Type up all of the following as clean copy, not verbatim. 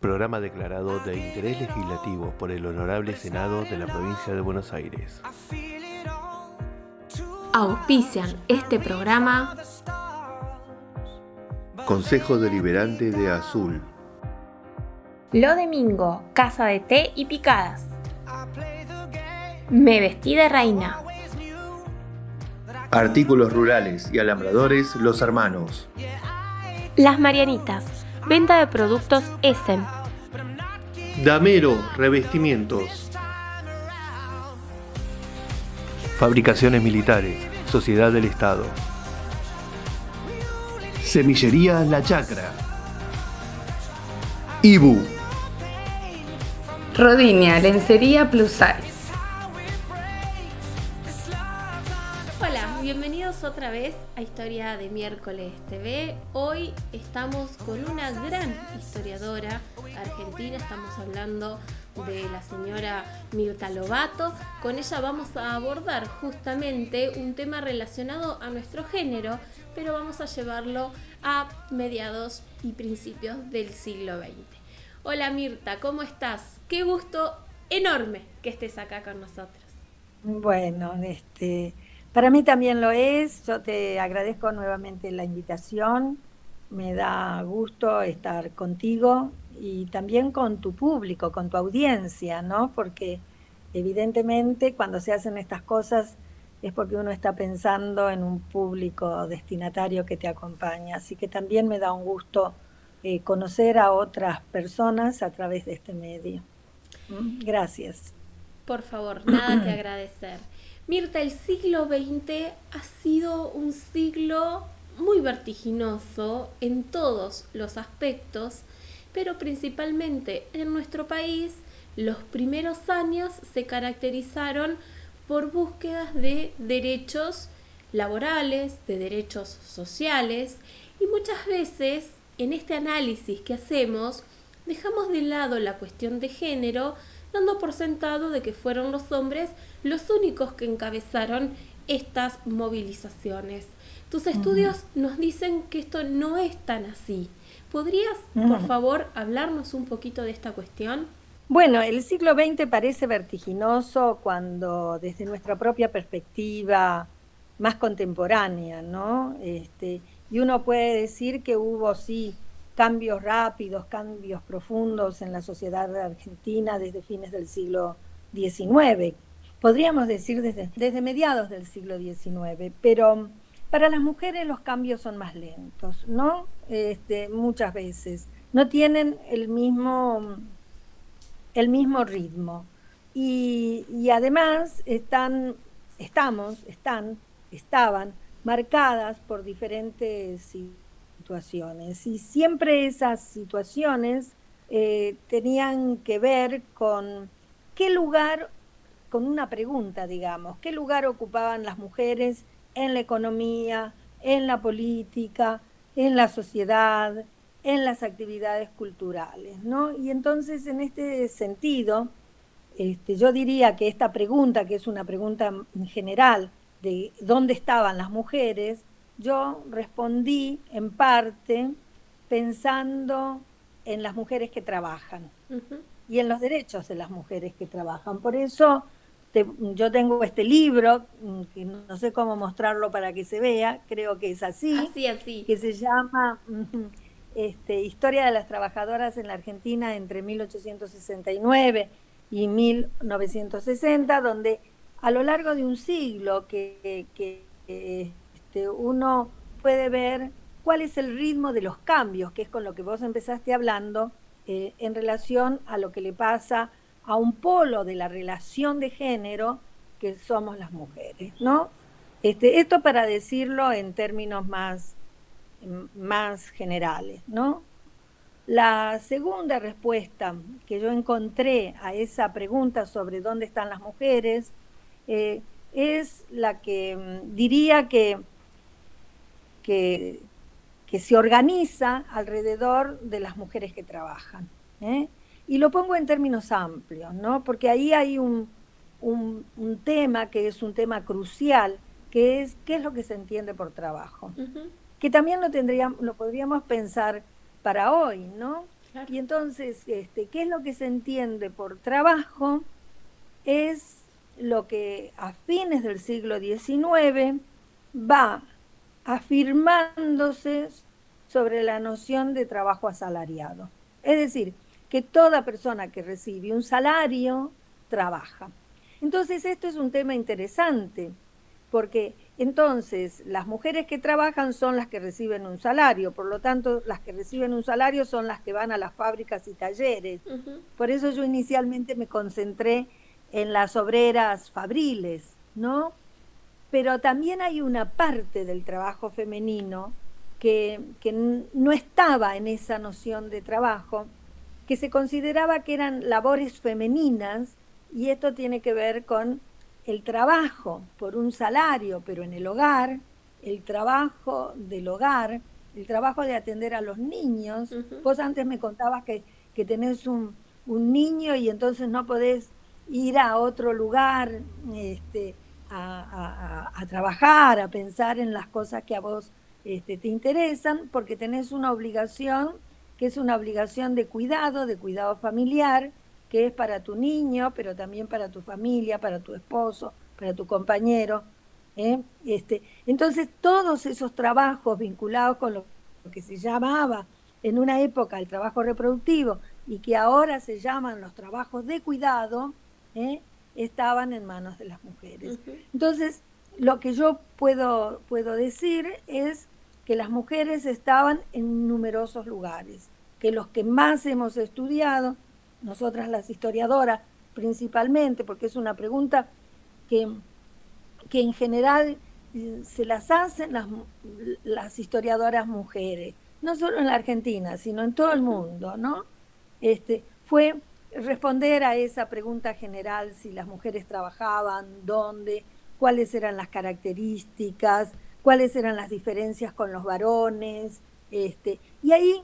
programa declarado de interés legislativo por el Honorable Senado de la Provincia de Buenos Aires. Auspician este programa Consejo Deliberante de Azul, Lo Domingo, Casa de Té y Picadas, Me Vestí de Reina, Artículos Rurales y Alambradores Los Hermanos, Las Marianitas, venta de productos Essen, Damero Revestimientos, Fabricaciones Militares, Sociedad del Estado, Semillería La Chacra, Ibu, Rodinia, lencería plus size. Hola, bienvenidos otra vez a Historia de Miércoles TV. Hoy estamos con una gran historiadora argentina, estamos hablando de la señora Mirta Lobato. Con ella vamos a abordar justamente un tema relacionado a nuestro género, pero vamos a llevarlo a mediados y principios del siglo XX. Hola Mirta, ¿cómo estás? Qué gusto enorme que estés acá con nosotros. Bueno, para mí también lo es. Yo te agradezco nuevamente la invitación. Me da gusto estar contigo y también con tu público, con tu audiencia, ¿no? Porque evidentemente cuando se hacen estas cosas es porque uno está pensando en un público destinatario que te acompaña. Así que también me da un gusto conocer a otras personas a través de este medio. Gracias. Por favor, nada que agradecer. Mirta, el siglo XX ha sido un siglo muy vertiginoso en todos los aspectos, pero principalmente en nuestro país los primeros años se caracterizaron por búsquedas de derechos laborales, de derechos sociales, y muchas veces en este análisis que hacemos dejamos de lado la cuestión de género, dando por sentado de que fueron los hombres los únicos que encabezaron estas movilizaciones. Tus estudios nos dicen que esto no es tan así. ¿Podrías, por favor, hablarnos un poquito de esta cuestión? Bueno, el siglo XX parece vertiginoso cuando desde nuestra propia perspectiva más contemporánea, ¿no? Y uno puede decir que hubo, sí, cambios rápidos, cambios profundos en la sociedad argentina desde fines del siglo XIX. Podríamos decir desde mediados del siglo XIX, pero para las mujeres los cambios son más lentos, ¿no? Muchas veces no tienen el mismo ritmo. Y además estaban marcadas por diferentes situaciones. Y siempre esas situaciones tenían que ver con qué lugar, con una pregunta, digamos, qué lugar ocupaban las mujeres en la economía, en la política, en la sociedad, en las actividades culturales, ¿no? Y entonces, en este sentido, yo diría que esta pregunta, que es una pregunta en general de dónde estaban las mujeres, yo respondí en parte pensando en las mujeres que trabajan y en los derechos de las mujeres que trabajan. Por eso yo tengo este libro, que no sé cómo mostrarlo para que se vea, creo que es así. Que se llama Historia de las trabajadoras en la Argentina entre 1869 y 1960, donde a lo largo de un siglo que uno puede ver cuál es el ritmo de los cambios, que es con lo que vos empezaste hablando, en relación a lo que le pasa a un polo de la relación de género que somos las mujeres, ¿no? Esto para decirlo en términos más generales, ¿no? La segunda respuesta que yo encontré a esa pregunta sobre dónde están las mujeres es la que diría que se organiza alrededor de las mujeres que trabajan, ¿eh? Y lo pongo en términos amplios, ¿no? Porque ahí hay un tema que es un tema crucial, que es qué es lo que se entiende por trabajo. Que también lo podríamos pensar para hoy, ¿no? Claro. Y entonces, ¿qué es lo que se entiende por trabajo? Es lo que a fines del siglo XIX va afirmándose sobre la noción de trabajo asalariado. Es decir, que toda persona que recibe un salario trabaja. Entonces, esto es un tema interesante, porque entonces las mujeres que trabajan son las que reciben un salario, por lo tanto, las que reciben un salario son las que van a las fábricas y talleres. Por eso yo inicialmente me concentré en las obreras fabriles, ¿no? Pero también hay una parte del trabajo femenino que no estaba en esa noción de trabajo, que se consideraba que eran labores femeninas, y esto tiene que ver con el trabajo por un salario, pero en el hogar, el trabajo del hogar, el trabajo de atender a los niños. Vos antes me contabas que tenés un niño y entonces no podés ir a otro lugar a trabajar, a pensar en las cosas que a vos te interesan, porque tenés una obligación que es una obligación de cuidado familiar, que es para tu niño, pero también para tu familia, para tu esposo, para tu compañero. Entonces, todos esos trabajos vinculados con lo que se llamaba en una época el trabajo reproductivo y que ahora se llaman los trabajos de cuidado, estaban en manos de las mujeres. Entonces, lo que yo puedo decir es que las mujeres estaban en numerosos lugares, que los que más hemos estudiado, nosotras las historiadoras principalmente, porque es una pregunta que en general se las hacen las historiadoras mujeres, no solo en la Argentina, sino en todo el mundo, ¿no? Fue responder a esa pregunta general, si las mujeres trabajaban, dónde, cuáles eran las características, cuáles eran las diferencias con los varones, y ahí,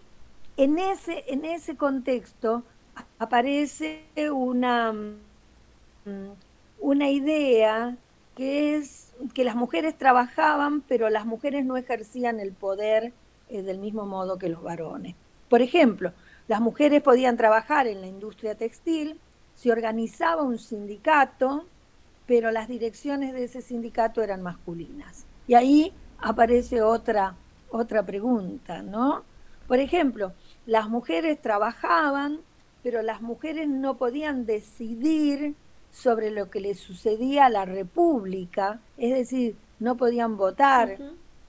en ese contexto, aparece una idea que es que las mujeres trabajaban, pero las mujeres no ejercían el poder del mismo modo que los varones. Por ejemplo, las mujeres podían trabajar en la industria textil, se organizaba un sindicato, pero las direcciones de ese sindicato eran masculinas. Y ahí aparece otra pregunta, ¿no? Por ejemplo, las mujeres trabajaban, pero las mujeres no podían decidir sobre lo que les sucedía a la República, es decir, no podían votar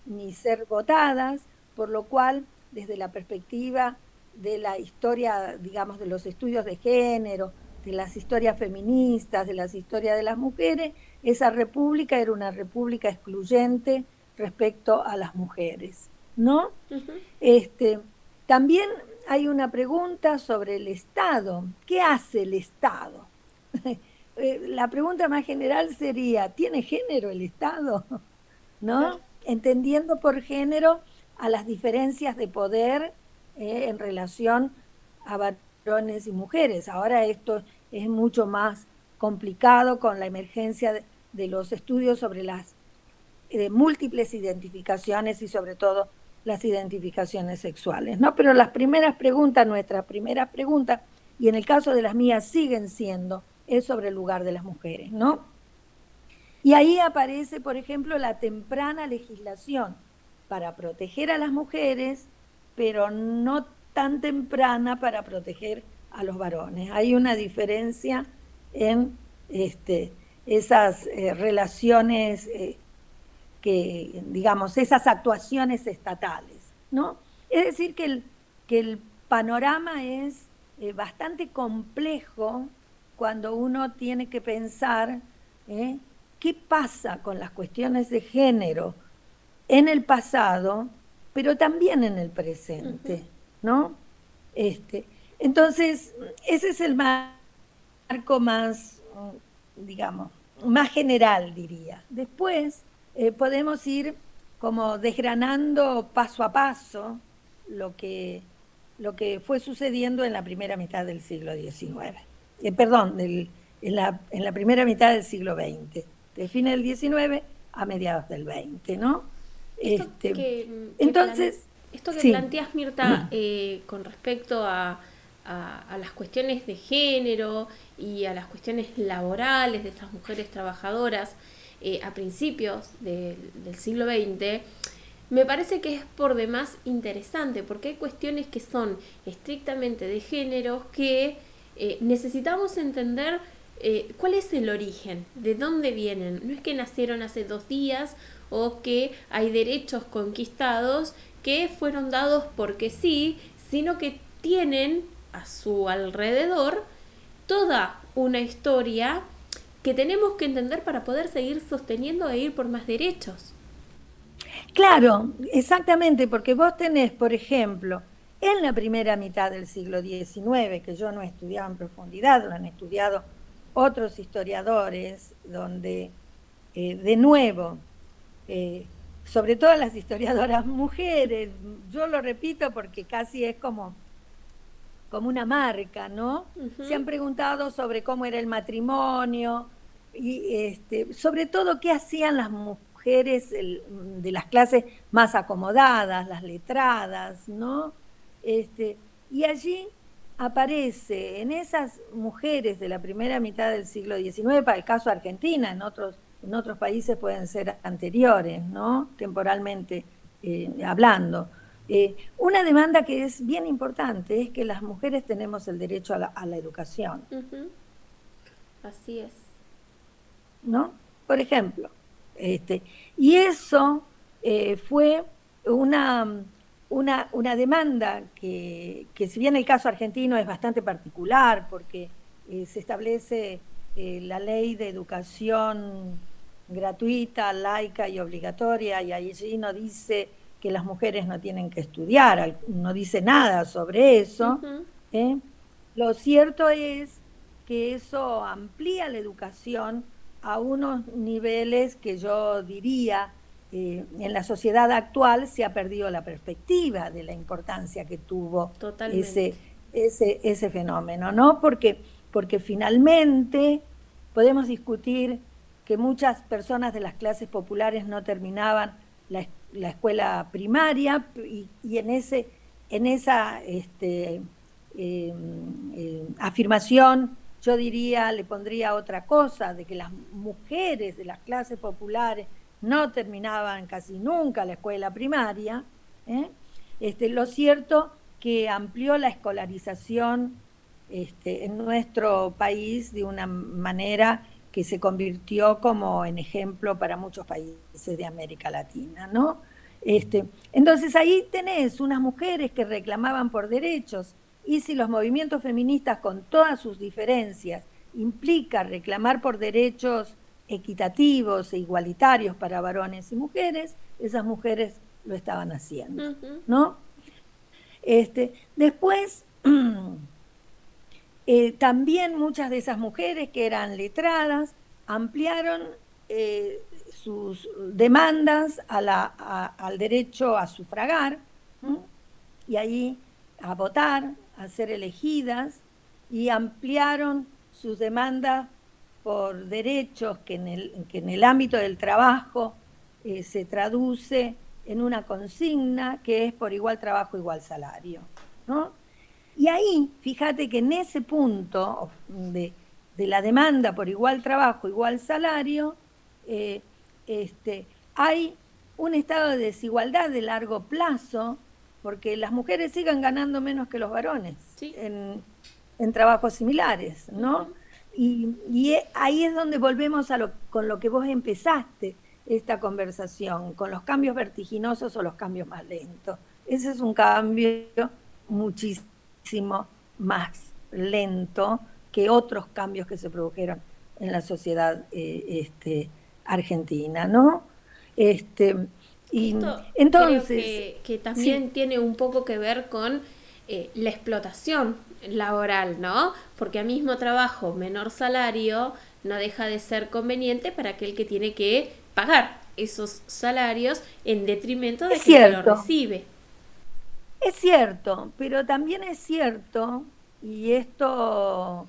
ni ser votadas, por lo cual, desde la perspectiva de la historia, digamos, de los estudios de género, de las historias feministas, de las historias de las mujeres, esa república era una república excluyente respecto a las mujeres, ¿no? También hay una pregunta sobre el Estado. ¿Qué hace el Estado? La pregunta más general sería, ¿tiene género el Estado? ¿No? Claro. Entendiendo por género a las diferencias de poder en relación a varones y mujeres. Ahora esto es mucho más complicado con la emergencia de los estudios sobre las múltiples identificaciones y sobre todo las identificaciones sexuales, ¿no? Pero las primeras preguntas, nuestras primeras preguntas, y en el caso de las mías siguen siendo, es sobre el lugar de las mujeres, ¿no? Y ahí aparece, por ejemplo, la temprana legislación para proteger a las mujeres, pero no tan temprana para proteger a los varones. Hay una diferencia en esas relaciones que, digamos, esas actuaciones estatales, ¿no? Es decir, que el panorama es bastante complejo cuando uno tiene que pensar qué pasa con las cuestiones de género en el pasado, pero también en el presente, ¿no? Entonces, ese es el marco más, digamos, más general, diría. Después podemos ir como desgranando paso a paso lo que fue sucediendo en la primera mitad del siglo XIX. En la primera mitad del siglo XX, de fines del XIX a mediados del XX, ¿no? Esto que entonces, planteas, Mirta, con respecto a a las cuestiones de género y a las cuestiones laborales de estas mujeres trabajadoras a principios del siglo XX, me parece que es por demás interesante, porque hay cuestiones que son estrictamente de género que necesitamos entender cuál es el origen, de dónde vienen. No es que nacieron hace 2 días o que hay derechos conquistados que fueron dados porque sí, sino que tienen a su alrededor toda una historia que tenemos que entender para poder seguir sosteniendo e ir por más derechos. Claro, exactamente, porque vos tenés, por ejemplo, en la primera mitad del siglo XIX, que yo no he estudiado en profundidad, lo han estudiado otros historiadores, donde de nuevo, sobre todo las historiadoras mujeres, yo lo repito porque casi es como una marca, ¿no? Uh-huh. Se han preguntado sobre cómo era el matrimonio y sobre todo qué hacían las mujeres de las clases más acomodadas, las letradas, ¿no? Y allí aparece en esas mujeres de la primera mitad del siglo XIX, para el caso de Argentina, en otros países pueden ser anteriores, ¿no? Temporalmente hablando. Una demanda que es bien importante es que las mujeres tenemos el derecho a la educación. Uh-huh. Así es. ¿No? Por ejemplo. Y eso fue una demanda que si bien el caso argentino es bastante particular, porque se establece la ley de educación gratuita, laica y obligatoria, y allí no dice que las mujeres no tienen que estudiar, no dice nada sobre eso. Uh-huh. Lo cierto es que eso amplía la educación a unos niveles que yo diría, en la sociedad actual se ha perdido la perspectiva de la importancia que tuvo ese fenómeno, ¿no? Porque finalmente podemos discutir que muchas personas de las clases populares no terminaban la escuela primaria y en esa afirmación yo diría, le pondría otra cosa, de que las mujeres de las clases populares no terminaban casi nunca la escuela primaria. Lo cierto que amplió la escolarización en nuestro país de una manera que se convirtió como en ejemplo para muchos países de América Latina, ¿no? Entonces ahí tenés unas mujeres que reclamaban por derechos, y si los movimientos feministas con todas sus diferencias implica reclamar por derechos equitativos e igualitarios para varones y mujeres, esas mujeres lo estaban haciendo, ¿no? Después, también muchas de esas mujeres que eran letradas ampliaron sus demandas al derecho a sufragar, y ahí a votar, a ser elegidas, y ampliaron sus demandas por derechos que en el ámbito del trabajo se traduce en una consigna que es por igual trabajo, igual salario, ¿no? Y ahí, fíjate que en ese punto de la demanda por igual trabajo, igual salario, hay un estado de desigualdad de largo plazo, porque las mujeres siguen ganando menos que los varones, sí, en trabajos similares, ¿no? Uh-huh. Y ahí es donde volvemos con lo que vos empezaste esta conversación, con los cambios vertiginosos o los cambios más lentos. Ese es un cambio muchísimo más lento que otros cambios que se produjeron en la sociedad argentina, ¿no? Y entonces creo que también sí tiene un poco que ver con la explotación laboral, ¿no? Porque al mismo trabajo, menor salario, no deja de ser conveniente para aquel que tiene que pagar esos salarios en detrimento de quien lo recibe. Es cierto, pero también es cierto, y esto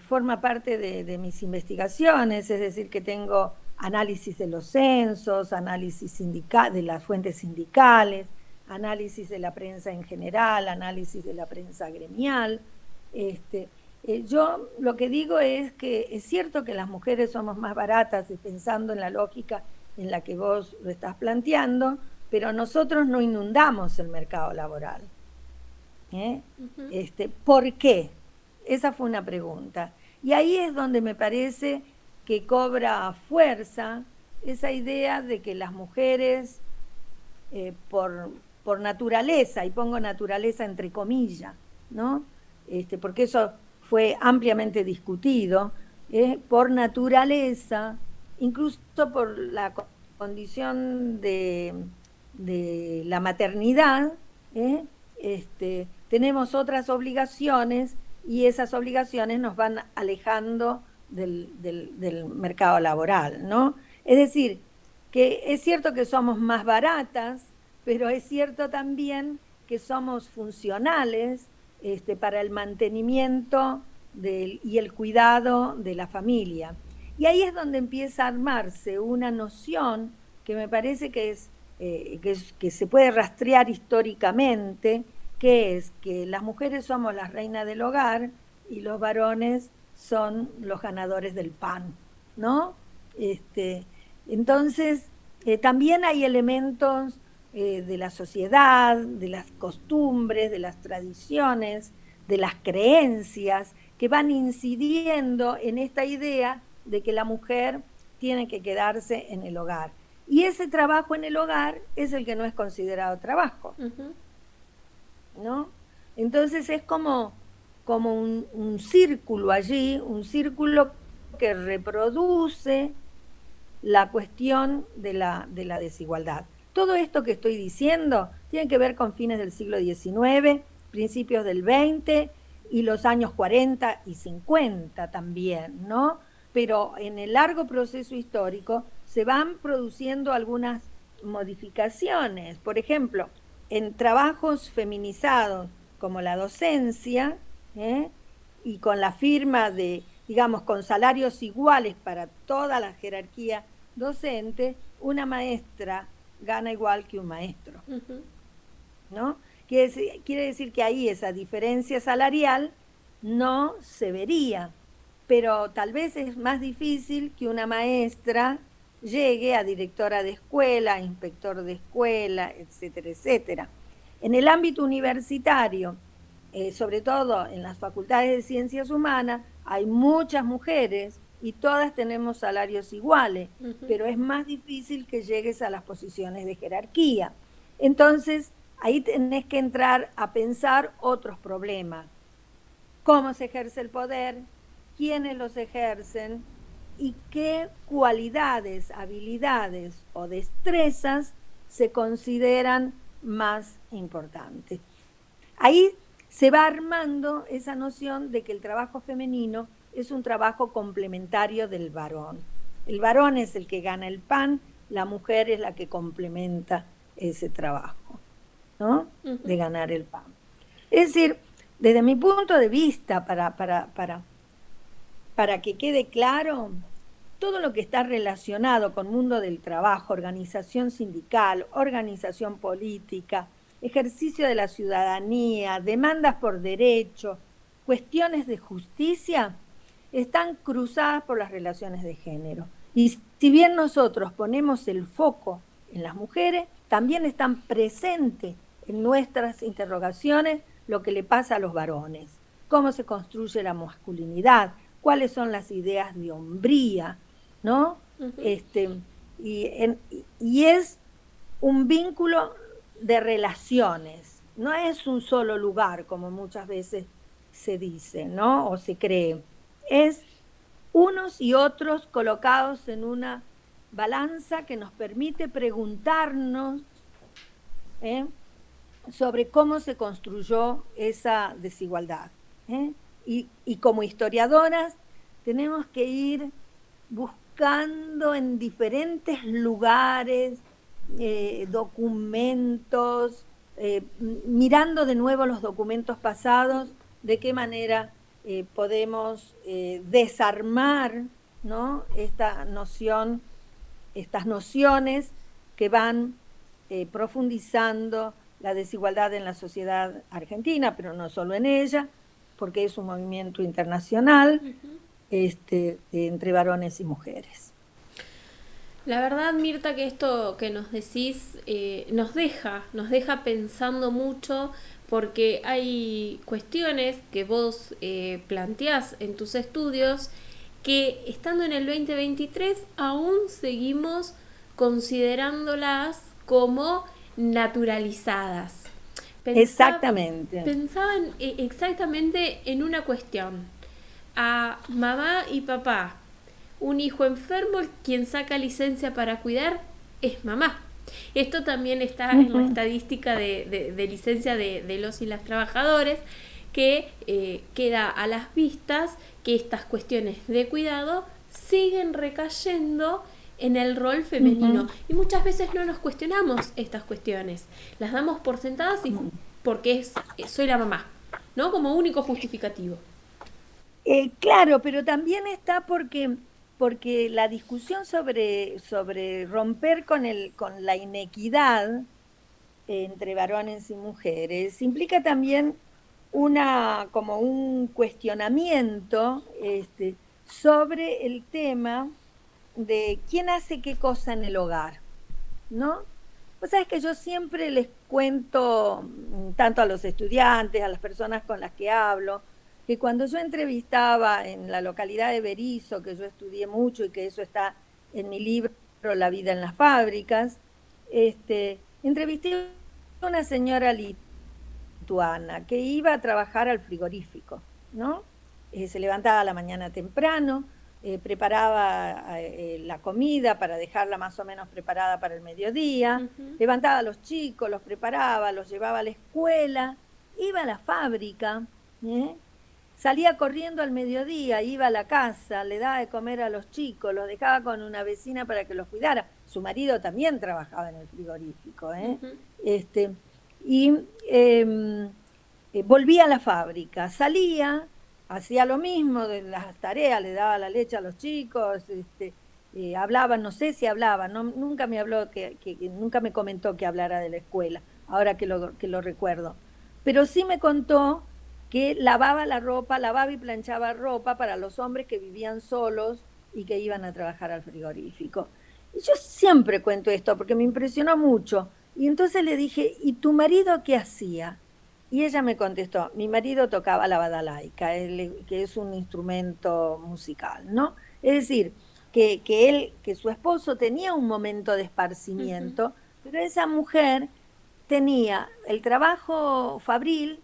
forma parte de mis investigaciones, es decir, que tengo análisis de los censos, análisis de las fuentes sindicales, análisis de la prensa en general, análisis de la prensa gremial. Yo lo que digo es que es cierto que las mujeres somos más baratas, pensando en la lógica en la que vos lo estás planteando, pero nosotros no inundamos el mercado laboral. ¿Por qué? Esa fue una pregunta. Y ahí es donde me parece que cobra fuerza esa idea de que las mujeres, por naturaleza, y pongo naturaleza entre comillas, ¿no? Porque eso fue ampliamente discutido, por naturaleza, incluso por la condición de la maternidad, tenemos otras obligaciones y esas obligaciones nos van alejando del mercado laboral, ¿no? Es decir, que es cierto que somos más baratas, pero es cierto también que somos funcionales para el mantenimiento y el cuidado de la familia. Y ahí es donde empieza a armarse una noción que me parece que se puede rastrear históricamente, que es que las mujeres somos las reinas del hogar y los varones son los ganadores del pan, ¿no? Entonces, también hay elementos de la sociedad, de las costumbres, de las tradiciones, de las creencias, que van incidiendo en esta idea de que la mujer tiene que quedarse en el hogar. Y ese trabajo en el hogar es el que no es considerado trabajo, ¿no? Entonces es como un círculo allí, un círculo que reproduce la cuestión de la desigualdad. Todo esto que estoy diciendo tiene que ver con fines del siglo XIX, principios del XX y los años 40 y 50 también, ¿no? Pero en el largo proceso histórico se van produciendo algunas modificaciones. Por ejemplo, en trabajos feminizados como la docencia, y con la firma de, digamos, con salarios iguales para toda la jerarquía docente, una maestra gana igual que un maestro, ¿no? Quiere decir que ahí esa diferencia salarial no se vería, pero tal vez es más difícil que una maestra llegue a directora de escuela, a inspector de escuela, etcétera, etcétera. En el ámbito universitario, sobre todo en las facultades de ciencias humanas, hay muchas mujeres y todas tenemos salarios iguales, pero es más difícil que llegues a las posiciones de jerarquía. Entonces, ahí tenés que entrar a pensar otros problemas. ¿Cómo se ejerce el poder? ¿Quiénes los ejercen? ¿Y qué cualidades, habilidades o destrezas se consideran más importantes? Ahí se va armando esa noción de que el trabajo femenino es un trabajo complementario del varón. El varón es el que gana el pan, la mujer es la que complementa ese trabajo, ¿no? De ganar el pan. Es decir, desde mi punto de vista, para que quede claro, todo lo que está relacionado con el mundo del trabajo, organización sindical, organización política, ejercicio de la ciudadanía, demandas por derecho, cuestiones de justicia, están cruzadas por las relaciones de género. Y si bien nosotros ponemos el foco en las mujeres, también están presentes en nuestras interrogaciones lo que le pasa a los varones, cómo se construye la masculinidad, cuáles son las ideas de hombría, ¿no? Y es un vínculo de relaciones, no es un solo lugar, como muchas veces se dice, ¿no? O se cree. Es unos y otros colocados en una balanza que nos permite preguntarnos sobre cómo se construyó esa desigualdad. Y como historiadoras tenemos que ir buscando en diferentes lugares, documentos, mirando de nuevo los documentos pasados, de qué manera podemos desarmar, ¿no? Esta noción, estas nociones que van profundizando la desigualdad en la sociedad argentina, pero no solo en ella, porque es un movimiento internacional entre varones y mujeres. La verdad, Mirta, que esto que nos decís nos deja pensando mucho, porque hay cuestiones que vos planteás en tus estudios que estando en el 2023 aún seguimos considerándolas como naturalizadas. Exactamente. Pensaban exactamente en una cuestión. A mamá y papá, un hijo enfermo, quien saca licencia para cuidar es mamá. Esto también está en la estadística de licencia de los y las trabajadores, que queda a las vistas que estas cuestiones de cuidado siguen recayendo en el rol femenino. Y muchas veces no nos cuestionamos estas cuestiones. Las damos por sentadas y porque soy la mamá, ¿no? Como único justificativo. Claro, pero también está porque la discusión sobre romper con la inequidad entre varones y mujeres implica también como un cuestionamiento sobre el tema de quién hace qué cosa en el hogar, ¿no? Pues sabes que yo siempre les cuento, tanto a los estudiantes, a las personas con las que hablo, que cuando yo entrevistaba en la localidad de Berisso, que yo estudié mucho y que eso está en mi libro La vida en las fábricas, entrevisté a una señora lituana que iba a trabajar al frigorífico, ¿no? Se levantaba a la mañana temprano, preparaba la comida para dejarla más o menos preparada para el mediodía, levantaba a los chicos, los preparaba, los llevaba a la escuela, iba a la fábrica, salía corriendo al mediodía, iba a la casa, le daba de comer a los chicos, los dejaba con una vecina para que los cuidara. Su marido también trabajaba en el frigorífico, y volvía a la fábrica, salía, hacía lo mismo de las tareas, le daba la leche a los chicos, hablaban, no sé si hablaban, nunca me habló, nunca me comentó que hablara de la escuela, ahora que lo recuerdo. Pero sí me contó que lavaba y planchaba ropa para los hombres que vivían solos y que iban a trabajar al frigorífico. Y yo siempre cuento esto porque me impresionó mucho. Y entonces le dije, ¿y tu marido qué hacía? Y ella me contestó, mi marido tocaba la badalaika, que es un instrumento musical, ¿no? Es decir, que su esposo tenía un momento de esparcimiento, pero esa mujer tenía el trabajo fabril,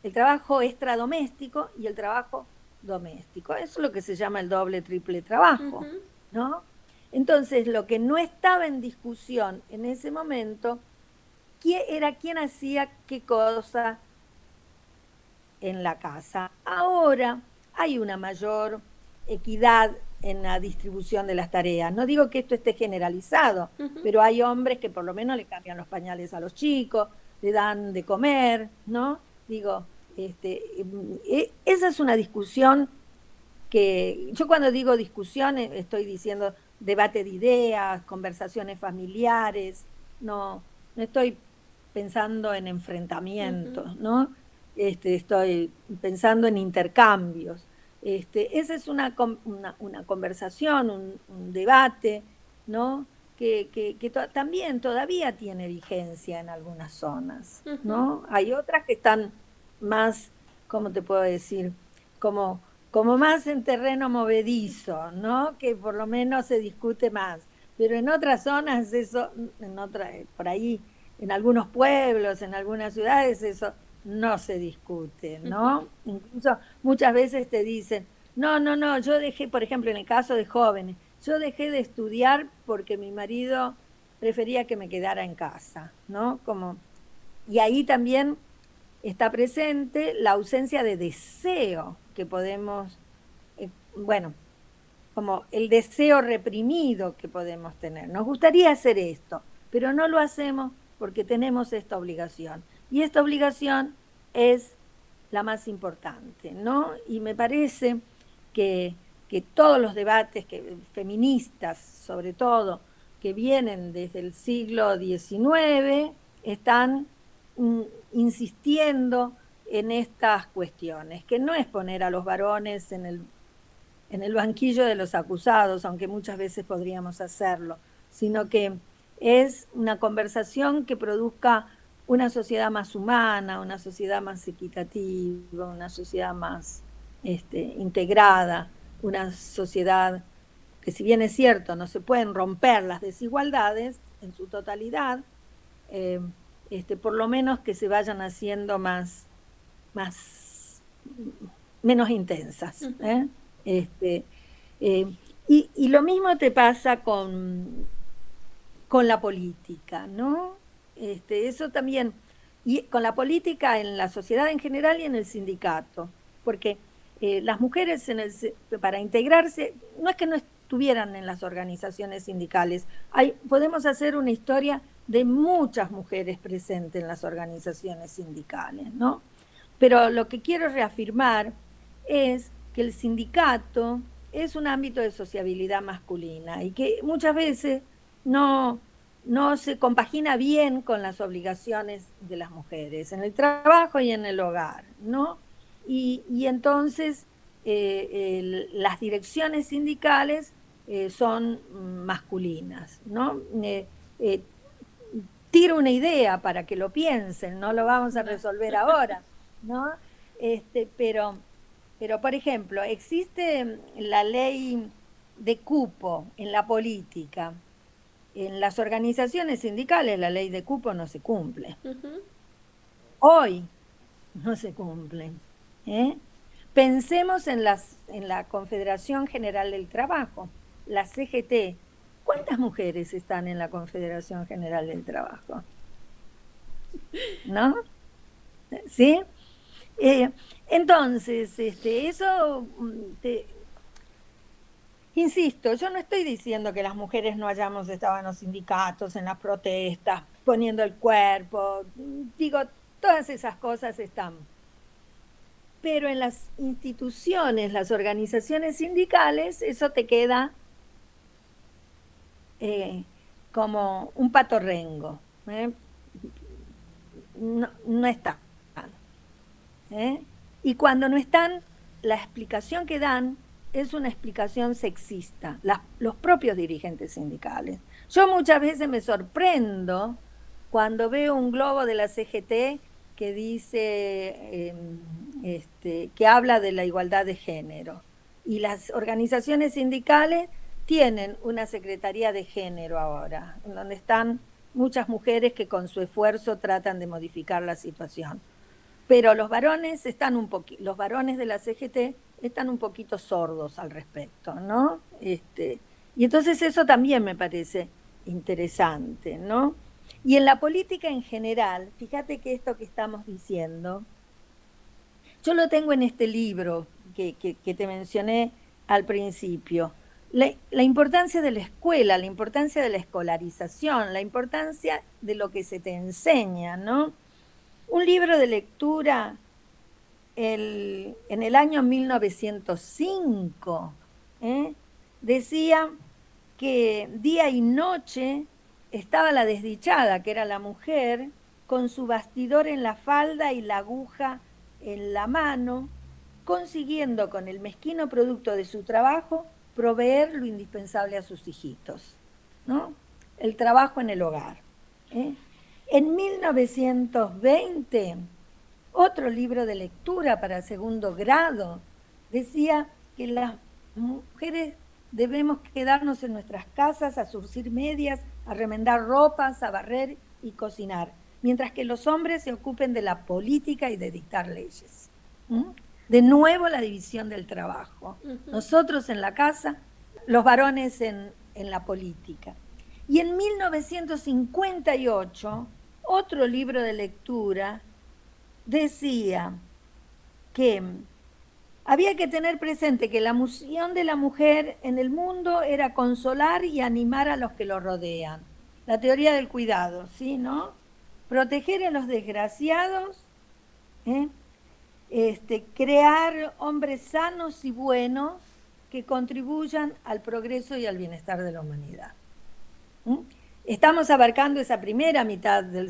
el trabajo extradoméstico y el trabajo doméstico. Eso es lo que se llama el doble, triple trabajo, ¿no? Entonces, lo que no estaba en discusión en ese momento era quién hacía qué cosa en la casa. Ahora hay una mayor equidad en la distribución de las tareas. No digo que esto esté generalizado, pero hay hombres que por lo menos le cambian los pañales a los chicos, le dan de comer, ¿no? Digo, esa es una discusión que yo cuando digo discusión estoy diciendo debate de ideas, conversaciones familiares, no estoy pensando en enfrentamientos, ¿no? Estoy pensando en intercambios. Esa es una conversación, un debate, ¿no? Que también todavía tiene vigencia en algunas zonas, ¿no? Hay otras que están más, ¿cómo te puedo decir? Como más en terreno movedizo, ¿no? Que por lo menos se discute más. Pero en otras zonas eso, por ahí, en algunos pueblos, en algunas ciudades, eso no se discute, ¿no? Incluso muchas veces te dicen, no, yo dejé, por ejemplo, en el caso de jóvenes, yo dejé de estudiar porque mi marido prefería que me quedara en casa, ¿no? Y ahí también está presente la ausencia de deseo que podemos, como el deseo reprimido que podemos tener. Nos gustaría hacer esto, pero no lo hacemos porque tenemos esta obligación. Y esta obligación es la más importante, ¿no? Y me parece que todos los debates feministas, sobre todo, que vienen desde el siglo XIX, están insistiendo en estas cuestiones, que no es poner a los varones en el banquillo de los acusados, aunque muchas veces podríamos hacerlo, sino que es una conversación que produzca una sociedad más humana, una sociedad más equitativa, una sociedad más integrada, una sociedad que, si bien es cierto, no se pueden romper las desigualdades en su totalidad, por lo menos que se vayan haciendo menos intensas. Y lo mismo te pasa con la política, ¿no? Eso también, y con la política en la sociedad en general y en el sindicato, porque las mujeres para integrarse, no es que no estuvieran en las organizaciones sindicales, podemos hacer una historia de muchas mujeres presentes en las organizaciones sindicales, ¿no? Pero lo que quiero reafirmar es que el sindicato es un ámbito de sociabilidad masculina y que muchas veces no se compagina bien con las obligaciones de las mujeres en el trabajo y en el hogar, ¿no? Y entonces las direcciones sindicales son masculinas, ¿no? Tiro una idea para que lo piensen, no lo vamos a resolver ahora, ¿no? Pero, por ejemplo, existe la ley de cupo en la política. En las organizaciones sindicales la ley de cupo no se cumple. Hoy no se cumple. Pensemos en la Confederación General del Trabajo, la CGT. ¿Cuántas mujeres están en la Confederación General del Trabajo? ¿No? ¿Sí? Entonces, eso... Insisto, yo no estoy diciendo que las mujeres no hayamos estado en los sindicatos, en las protestas, poniendo el cuerpo. Digo, todas esas cosas están. Pero en las instituciones, las organizaciones sindicales, eso te queda como un patorrengo. No están. Y cuando no están, la explicación que dan es una explicación sexista, los propios dirigentes sindicales. Yo muchas veces me sorprendo cuando veo un globo de la CGT que dice, que habla de la igualdad de género. Y las organizaciones sindicales tienen una secretaría de género ahora, donde están muchas mujeres que con su esfuerzo tratan de modificar la situación. Pero los varones los varones de la CGT están un poquito sordos al respecto, ¿no? Y entonces eso también me parece interesante, ¿no? Y en la política en general, fíjate que esto que estamos diciendo, yo lo tengo en este libro que te mencioné al principio. La importancia de la escuela, la importancia de la escolarización, la importancia de lo que se te enseña, ¿no? Un libro de lectura en el año 1905 decía que día y noche estaba la desdichada, que era la mujer, con su bastidor en la falda y la aguja en la mano, consiguiendo con el mezquino producto de su trabajo proveer lo indispensable a sus hijitos, ¿no? El trabajo en el hogar. En 1920, otro libro de lectura para segundo grado decía que las mujeres debemos quedarnos en nuestras casas a surcir medias, a remendar ropas, a barrer y cocinar, mientras que los hombres se ocupen de la política y de dictar leyes. De nuevo la división del trabajo. Nosotros en la casa, los varones en la política. Y en 1958, otro libro de lectura decía que había que tener presente que la misión de la mujer en el mundo era consolar y animar a los que lo rodean. La teoría del cuidado, ¿sí, no? Proteger a los desgraciados, crear hombres sanos y buenos que contribuyan al progreso y al bienestar de la humanidad. Estamos abarcando esa primera mitad del